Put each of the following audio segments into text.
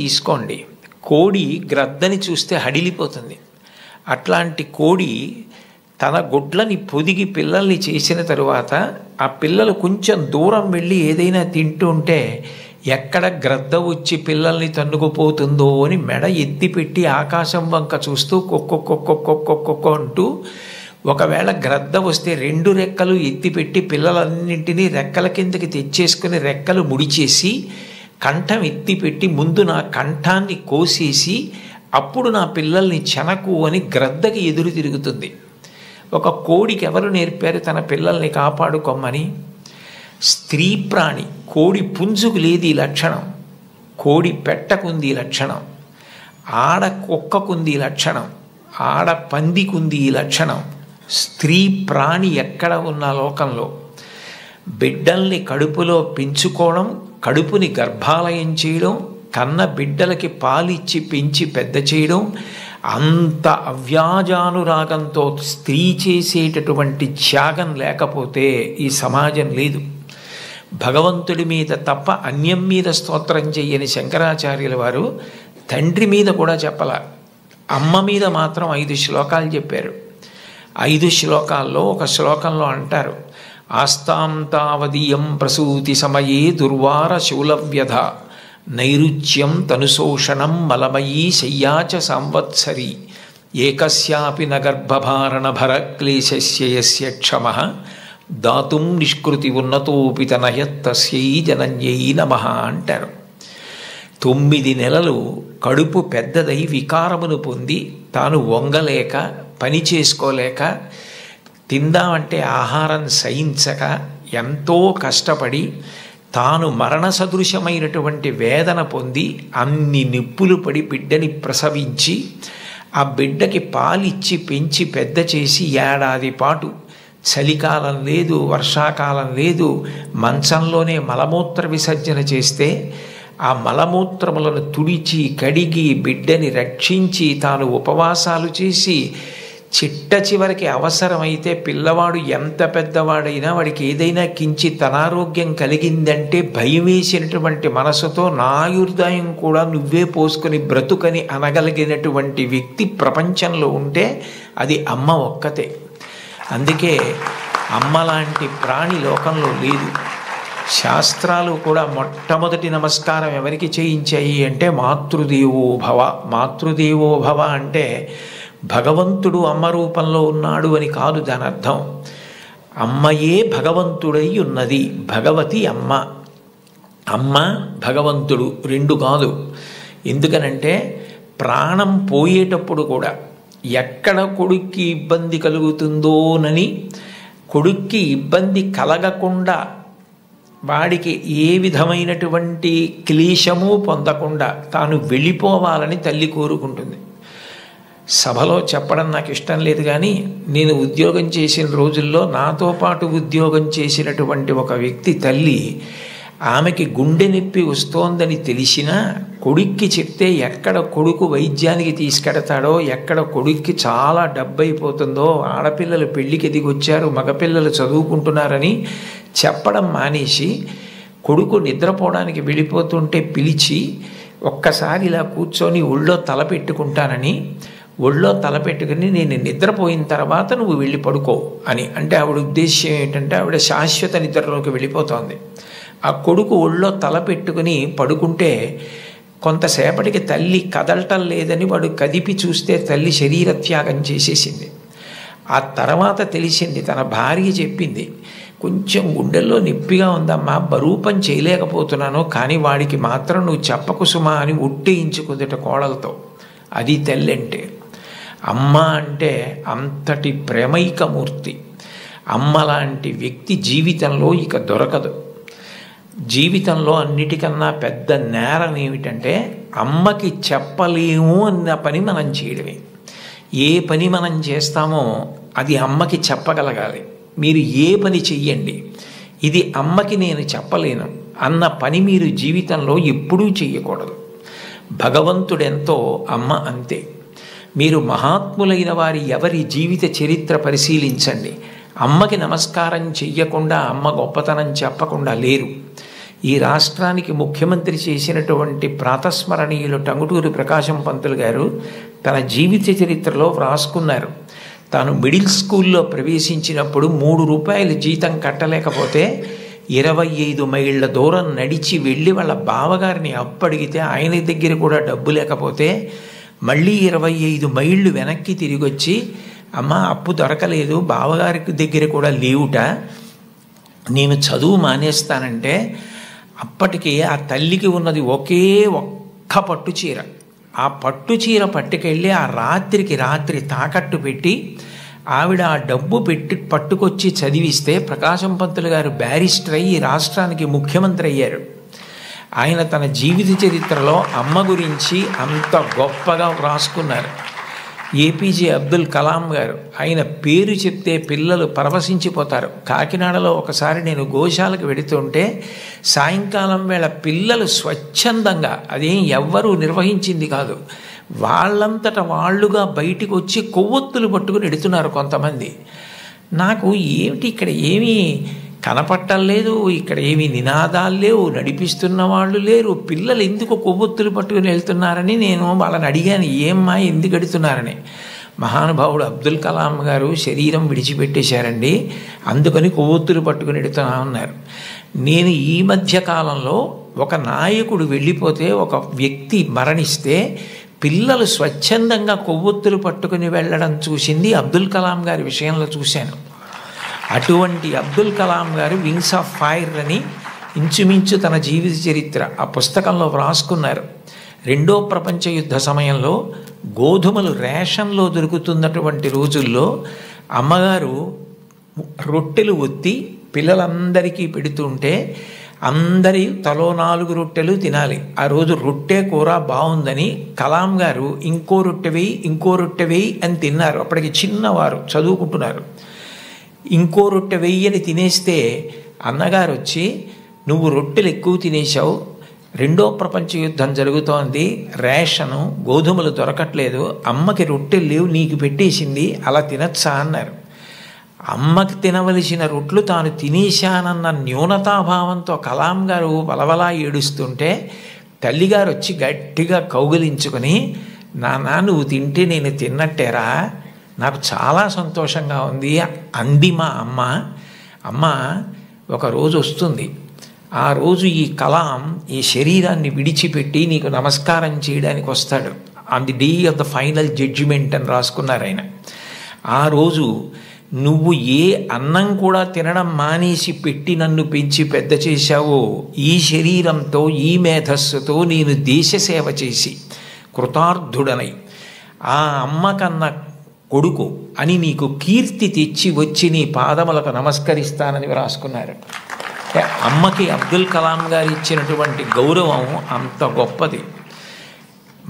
తీసుకోండి. కోడి గ్రద్దని చూస్తే హడిలిపోతుంది. అట్లాంటి కోడి తన గుడ్లని పొదిగి పిల్లల్ని చేసిన తరువాత ఆ పిల్లలు కొంచెం దూరం వెళ్ళి ఏదైనా తింటూ ఉంటే ఎక్కడ గ్రద్ద వచ్చి పిల్లల్ని తన్నుకుపోతుందో అని మెడ ఎత్తిపెట్టి ఆకాశం వంక చూస్తూ కొక్కొక్కొక్కొక్కొక్కొక్కొక్కొ అంటూ, ఒకవేళ గ్రద్ద వస్తే 2 రెక్కలు ఎత్తిపెట్టి పిల్లలన్నింటినీ రెక్కల కిందకి తెచ్చేసుకుని రెక్కలు ముడిచేసి కంఠం ఎత్తిపెట్టి ముందు నా కంఠాన్ని కోసేసి అప్పుడు నా పిల్లల్ని చెనకు అని గ్రద్దకి ఎదురు తిరుగుతుంది. ఒక కోడికి ఎవరు నేర్పారు తన పిల్లల్ని కాపాడుకోమని? స్త్రీ ప్రాణి. కోడి పుంజుకు లేదు ఈ లక్షణం, కోడి పెట్టకుంది ఈ లక్షణం, ఆడ కుక్కకుంది ఈ లక్షణం, ఆడ పందికుంది ఈ లక్షణం. స్త్రీ ప్రాణి ఎక్కడ ఉన్న లోకంలో బిడ్డల్ని కడుపులో పెంచుకోవడం, కడుపుని గర్భాలయం చేయడం, కన్న బిడ్డలకి పాలిచ్చి పెంచి పెద్ద చేయడం, అంత అవ్యాజానురాగంతో స్త్రీ చేసేటటువంటి త్యాగం లేకపోతే ఈ సమాజం లేదు. భగవంతుడి మీద తప్ప అన్యం మీద స్తోత్రం చెయ్యని శంకరాచార్యుల వారు తండ్రి మీద కూడా చెప్పల, అమ్మ మీద మాత్రం 5 శ్లోకాలు చెప్పారు. 5 శ్లోకాల్లో ఒక శ్లోకంలో అంటారు, ఆస్తాం తావదీయం ప్రసూతి సమయే దుర్వార శూలవ్యధ నైరుచ్యం తనుశోషణం మలమయీ శయ్యాచ సంవత్సరి ఏకస్యాపి నగర్భభారణ భరక్లేశస్య యస్య క్షమః దాతుం నిష్కృతి ఉన్నతోపి తనయత్తస్యై జనన్యై నమః అంటారు. 9 నెలలు కడుపు పెద్దదై వికారమును పొంది తాను వంగలేక పని చేసుకోలేక తిందామంటే ఆహారం సహించక ఎంతో కష్టపడి తాను మరణ సదృశమైనటువంటి వేదన పొంది అన్ని నిప్పులు పడి బిడ్డని ప్రసవించి ఆ బిడ్డకి పాలిచ్చి పెంచి పెద్ద చేసి ఏడాది పాటు చలికాలం లేదు, వర్షాకాలం లేదు, మంచంలోనే మలమూత్ర విసర్జన చేస్తే ఆ మలమూత్రములను తుడిచి కడిగి బిడ్డని రక్షించి తాను ఉపవాసాలు చేసి చిట్ట చివరికి అవసరమైతే పిల్లవాడు ఎంత పెద్దవాడైనా వాడికి ఏదైనా కించిత్ అనారోగ్యం కలిగిందంటే భయం వేసినటువంటి మనసుతో నా ఆయుర్దాయం కూడా నువ్వే పోసుకొని బ్రతుకని అనగలిగినటువంటి వ్యక్తి ప్రపంచంలో ఉంటే అది అమ్మ ఒక్కతే. అందుకే అమ్మ లాంటి ప్రాణి లోకంలో లేదు. శాస్త్రాలు కూడా మొట్టమొదటి నమస్కారం ఎవరికి చేయించాయి అంటే మాతృదేవో భవ. మాతృదేవో భవ అంటే భగవంతుడు అమ్మ రూపంలో ఉన్నాడు అని కాదు దాని అర్థం. అమ్మయే భగవంతుడై ఉన్నది, భగవతి అమ్మ. అమ్మ భగవంతుడు 2 కాదు. ఎందుకనంటే ప్రాణం పోయేటప్పుడు కూడా ఎక్కడ కొడుక్కి ఇబ్బంది కలుగుతుందోనని కొడుక్కి ఇబ్బంది కలగకుండా వాడికి ఏ విధమైనటువంటి క్లేశము పొందకుండా తాను వెళ్ళిపోవాలని తల్లి కోరుకుంటుంది. సభలో చెప్పడం నాకు ఇష్టం లేదు, కానీ నేను ఉద్యోగం చేసిన రోజుల్లో నాతో పాటు ఉద్యోగం చేసినటువంటి ఒక వ్యక్తి తల్లి, ఆమెకి గుండె నొప్పి వస్తోందని తెలిసినా కొడుక్కి చెప్తే ఎక్కడ కొడుకు వైద్యానికి తీసుకెడతాడో, ఎక్కడ కొడుక్కి చాలా డబ్బైపోతుందో, ఆడపిల్లలు పెళ్ళికి ఎదిగొచ్చారు, మగపిల్లలు చదువుకుంటున్నారని చెప్పడం మానేసి కొడుకు నిద్రపోవడానికి వెళ్ళిపోతుంటే పిలిచి ఒక్కసారి ఇలా కూర్చొని ఒళ్ళో తలపెట్టుకుంటానని, ఒళ్ళో తలపెట్టుకుని నేను నిద్రపోయిన తర్వాత నువ్వు వెళ్ళి పడుకో అని అంటే ఆవిడ ఉద్దేశ్యం ఏంటంటే ఆవిడ శాశ్వత నిద్రలోకి వెళ్ళిపోతోంది. ఆ కొడుకు ఒళ్ళో తలపెట్టుకుని పడుకుంటే కొంతసేపటికి తల్లి కదలటం లేదని వాడు కదిపి చూస్తే తల్లి శరీర త్యాగం చేసేసింది. ఆ తర్వాత తెలిసింది, తన భార్య చెప్పింది, కొంచెం గుండెల్లో నొప్పిగా ఉందమ్మా, బరువు పని చేయలేకపోతున్నాను, కానీ వాడికి మాత్రం నువ్వు చెప్పకు సుమా అని ఒట్టేయించుకుందట కోడలతో. అది తల్లి అంటే. అమ్మ అంటే అంతటి ప్రేమైకమూర్తి. అమ్మ లాంటి వ్యక్తి జీవితంలో ఇక దొరకదు. జీవితంలో అన్నిటికన్నా పెద్ద నేరం ఏమిటంటే అమ్మకి చెప్పలేము అన్న పని మనం చేయడమే. ఏ పని మనం చేస్తామో అది అమ్మకి చెప్పగలగాలి. మీరు ఏ పని చెయ్యండి, ఇది అమ్మకి నేను చెప్పలేను అన్న పని మీరు జీవితంలో ఎప్పుడూ చెయ్యకూడదు. భగవంతుడెంతో అమ్మ అంతే. మీరు మహాత్ములైన వారి ఎవరి జీవిత చరిత్ర పరిశీలించండి. అమ్మకి నమస్కారం చెయ్యకుండా, అమ్మ గొప్పతనం చెప్పకుండా లేరు. ఈ రాష్ట్రానికి ముఖ్యమంత్రి చేసినటువంటి ప్రాతస్మరణీయులు టంగుటూరి ప్రకాశం పంతులు గారు తన జీవిత చరిత్రలో వ్రాసుకున్నారు. తాను మిడిల్ స్కూల్లో ప్రవేశించినప్పుడు 3 రూపాయలు జీతం కట్టలేకపోతే 25 మైళ్ళ దూరం నడిచి వెళ్ళి వాళ్ళ బావగారిని అప్పడిగితే ఆయన దగ్గర కూడా డబ్బు లేకపోతే మళ్ళీ 25 మైళ్ళు వెనక్కి తిరిగి వచ్చి, అమ్మ అప్పు దొరకలేదు, బావగారికి దగ్గర కూడా లేవుట, నేను చదువు మానేస్తానంటే అప్పటికి ఆ తల్లికి ఉన్నది ఒక్క పట్టు చీర. ఆ పట్టు చీర పట్టుకెళ్ళి ఆ రాత్రికి రాత్రి తాకట్టు పెట్టి ఆవిడ ఆ డబ్బు పట్టుకొచ్చి చదివిస్తే ప్రకాశం పంతులు గారు బ్యారిస్టర్ అయ్యి రాష్ట్రానికి ముఖ్యమంత్రి అయ్యారు. ఆయన తన జీవిత చరిత్రలో అమ్మ గురించి అంత గొప్పగా వ్రాసుకున్నారు. ఏపీజే అబ్దుల్ కలాం గారు, ఆయన పేరు చెప్తే పిల్లలు పరవశించిపోతారు. కాకినాడలో ఒకసారి నేను గోశాలకు వెడుతుంటే సాయంకాలం వేళ పిల్లలు స్వచ్ఛందంగా, అదేం ఎవ్వరూ నిర్వహించింది కాదు, వాళ్ళంతట వాళ్ళుగా బయటికి వచ్చి కొవ్వొత్తులు పట్టుకుని ఎడుతున్నారు కొంతమంది. నాకు ఏమిటి ఇక్కడ ఏమీ కనపట్టలేదు, ఇక్కడ ఏమీ నినాదాలు లేవు, నడిపిస్తున్న వాళ్ళు లేరు, పిల్లలు ఎందుకు కొవ్వొత్తులు పట్టుకుని వెళ్తున్నారని నేను వాళ్ళని అడిగాను, ఏమ్మా ఎందుకు ఎడుతున్నారని. మహానుభావుడు అబ్దుల్ కలాం గారు శరీరం విడిచిపెట్టేశారండి, అందుకని కొవ్వొత్తులు పట్టుకుని ఎడుతున్నా ఉన్నారు. నేను ఈ మధ్య కాలంలో ఒక నాయకుడు వెళ్ళిపోతే, ఒక వ్యక్తి మరణిస్తే పిల్లలు స్వచ్ఛందంగా కొవ్వొత్తులు పట్టుకుని వెళ్ళడం చూసింది అబ్దుల్ కలాం గారి విషయంలో చూశాను. అటువంటి అబ్దుల్ కలాం గారు వింగ్స్ ఆఫ్ ఫైర్ అని ఇంచుమించు తన జీవిత చరిత్ర ఆ పుస్తకంలో వ్రాసుకున్నారు. 2వ ప్రపంచ యుద్ధ సమయంలో గోధుమలు రేషన్లో దొరుకుతున్నటువంటి రోజుల్లో అమ్మగారు రొట్టెలు ఒత్తి పిల్లలందరికీ పెడుతుంటే అందరి తలో 4 రొట్టెలు తినాలి. ఆ రోజు రొట్టె కూర బాగుందని కలాం గారు ఇంకో రొట్టె వేయి అని తిన్నారు. అప్పటికి చిన్నవారు చదువుకుంటున్నారు. ఇంకో రొట్టె వెయ్యని తినేస్తే అన్నగారు వచ్చి, నువ్వు రొట్టెలు ఎక్కువ తినేశావు, 2వ ప్రపంచ యుద్ధం జరుగుతోంది, రేషను గోధుమలు దొరకట్లేదు, అమ్మకి రొట్టెలు లేవు, నీకు పెట్టేసింది, అలా తినచ్చా అన్నారు. అమ్మకి తినవలసిన రొట్లు తాను తినేశానన్న న్యూనతాభావంతో కలాం గారు వలవలా ఏడుస్తుంటే తల్లిగారు వచ్చి గట్టిగా కౌగిలించుకొని, నాన్న నువ్వు తింటే నేను తిన్నట్టేరా, నాకు చాలా సంతోషంగా ఉంది అంది మా అమ్మ. అమ్మ ఒకరోజు వస్తుంది, ఆ రోజు ఈ కలాం ఈ శరీరాన్ని విడిచిపెట్టి నీకు నమస్కారం చేయడానికి వస్తాడు. On the day of the final judgement అని రాసుకున్నారు ఆయన. ఆ రోజు నువ్వు ఏ అన్నం కూడా తినడం మానేసి పెట్టి నన్ను పెంచి పెద్ద చేశావో, ఈ శరీరంతో ఈ మేధస్సుతో నేను దేశ సేవ చేసి కృతార్థుడనై ఆ అమ్మ కన్నా కొడుకు అని నీకు కీర్తి తెచ్చి వచ్చి నీ పాదములకు నమస్కరిస్తానని రాసుకున్నారు. అమ్మకి అబ్దుల్ కలాం గారు ఇచ్చినటువంటి గౌరవం అంత గొప్పది.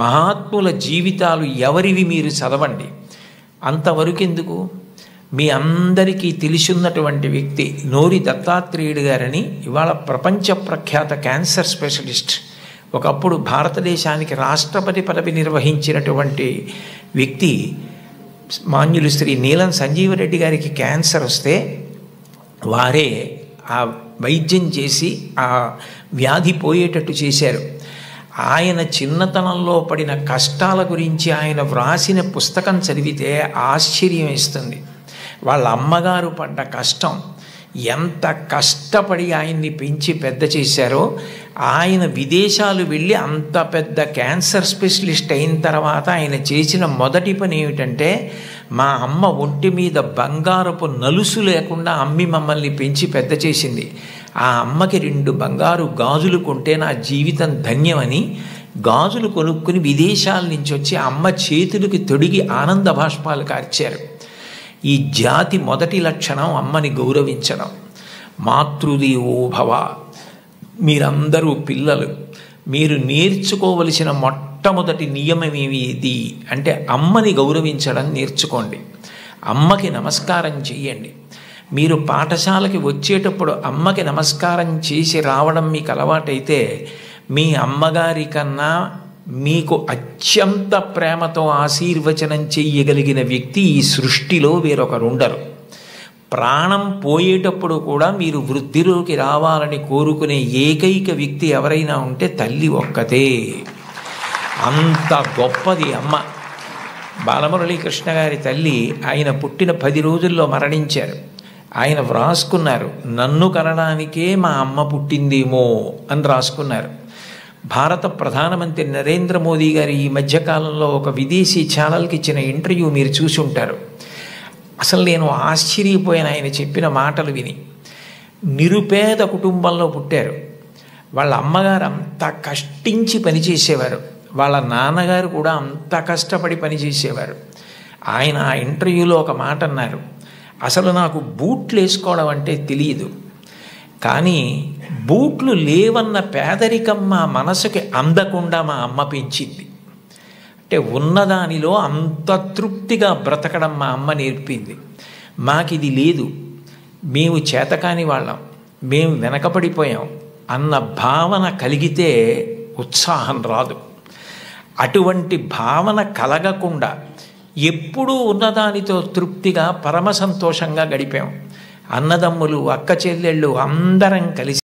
మహాత్ముల జీవితాలు ఎవరివి మీరు చదవండి. అంతవరకు ఎందుకు, మీ అందరికీ తెలిసిన్నటువంటి వ్యక్తి నోరి దత్తాత్రేయుడు గారని, ఇవాళ ప్రపంచ ప్రఖ్యాత క్యాన్సర్ స్పెషలిస్ట్, ఒకప్పుడు భారతదేశానికి రాష్ట్రపతి పదవి నిర్వహించినటువంటి వ్యక్తి, మాన్యులు శ్రీ నీలం సంజీవరెడ్డి గారికి క్యాన్సర్ వస్తే వారే ఆ వైద్యం చేసి ఆ వ్యాధి పోయేటట్టు చేశారు. ఆయన చిన్నతనంలో పడిన కష్టాల గురించి ఆయన వ్రాసిన పుస్తకం చదివితే ఆశ్చర్యం వేస్తుంది. వాళ్ళ అమ్మగారు పడ్డ కష్టం, ఎంత కష్టపడి ఆయన్ని పెంచి పెద్ద చేశారో, ఆయన విదేశాలు వెళ్ళి అంత పెద్ద క్యాన్సర్ స్పెషలిస్ట్ అయిన తర్వాత ఆయన చేసిన మొదటి పని ఏమిటంటే, మా అమ్మ ఒంటి మీద బంగారపు నలుసు లేకుండా అమ్మి మమ్మల్ని పెంచి పెద్ద చేసింది, ఆ అమ్మకి 2 బంగారు గాజులు కొంటే నా జీవితం ధన్యమని గాజులు కొనుక్కుని విదేశాల నుంచి వచ్చి అమ్మ చేతులకి తొడిగి ఆనంద బాష్పాలు కార్చారు. ఈ జాతి మొదటి లక్షణం అమ్మని గౌరవించడం. మాతృదేవో భవ. మీరందరూ పిల్లలు, మీరు నేర్చుకోవలసిన మొట్టమొదటి నియమం ఏది అంటే అమ్మని గౌరవించడం నేర్చుకోండి. అమ్మకి నమస్కారం చెయ్యండి. మీరు పాఠశాలకి వచ్చేటప్పుడు అమ్మకి నమస్కారం చేసి రావడం మీకు అలవాటైతే, మీ అమ్మగారి కన్నా మీకు అత్యంత ప్రేమతో ఆశీర్వచనం చెయ్యగలిగిన వ్యక్తి ఈ సృష్టిలో వేరొకరు ఉండరు. ప్రాణం పోయేటప్పుడు కూడా మీరు వృద్ధిలోకి రావాలని కోరుకునే ఏకైక వ్యక్తి ఎవరైనా ఉంటే తల్లి ఒక్కతే. అంత గొప్పది అమ్మ. బాలమురళీకృష్ణ గారి తల్లి ఆయన పుట్టిన 10 రోజుల్లో మరణించారు. ఆయన వ్రాసుకున్నారు, నన్ను కనడానికే మా అమ్మ పుట్టిందేమో అని రాసుకున్నారు. భారత ప్రధానమంత్రి నరేంద్ర మోదీ గారు ఈ మధ్యకాలంలో ఒక విదేశీ ఛానల్కి ఇచ్చిన ఇంటర్వ్యూ మీరు చూసి ఉంటారు. అసలు నేను ఆశ్చర్యపోయాను ఆయన చెప్పిన మాటలు విని. నిరుపేద కుటుంబంలో పుట్టారు. వాళ్ళ అమ్మగారు అంత కష్టించి పనిచేసేవారు, వాళ్ళ నాన్నగారు కూడా అంత కష్టపడి పనిచేసేవారు. ఆయన ఆ ఇంటర్వ్యూలో ఒక మాట అన్నారు, అసలు నాకు బూట్లు వేసుకోవడం అంటే తెలియదు, కానీ బూట్లు లేవన్న పేదరికం మా మనసుకి అందకుండా మా అమ్మ పెంచింది. అంటే ఉన్నదానిలో అంత తృప్తిగా బ్రతకడం మా అమ్మ నేర్పింది. మాకిది లేదు, మేము చేతకాని వాళ్ళం, మేము వెనకపడిపోయాం అన్న భావన కలిగితే ఉత్సాహం రాదు. అటువంటి భావన కలగకుండా ఎప్పుడూ ఉన్నదానితో తృప్తిగా పరమ సంతోషంగా గడిపాం. అన్నదమ్ములు, అక్క చెల్లెళ్ళు అందరం కలిసి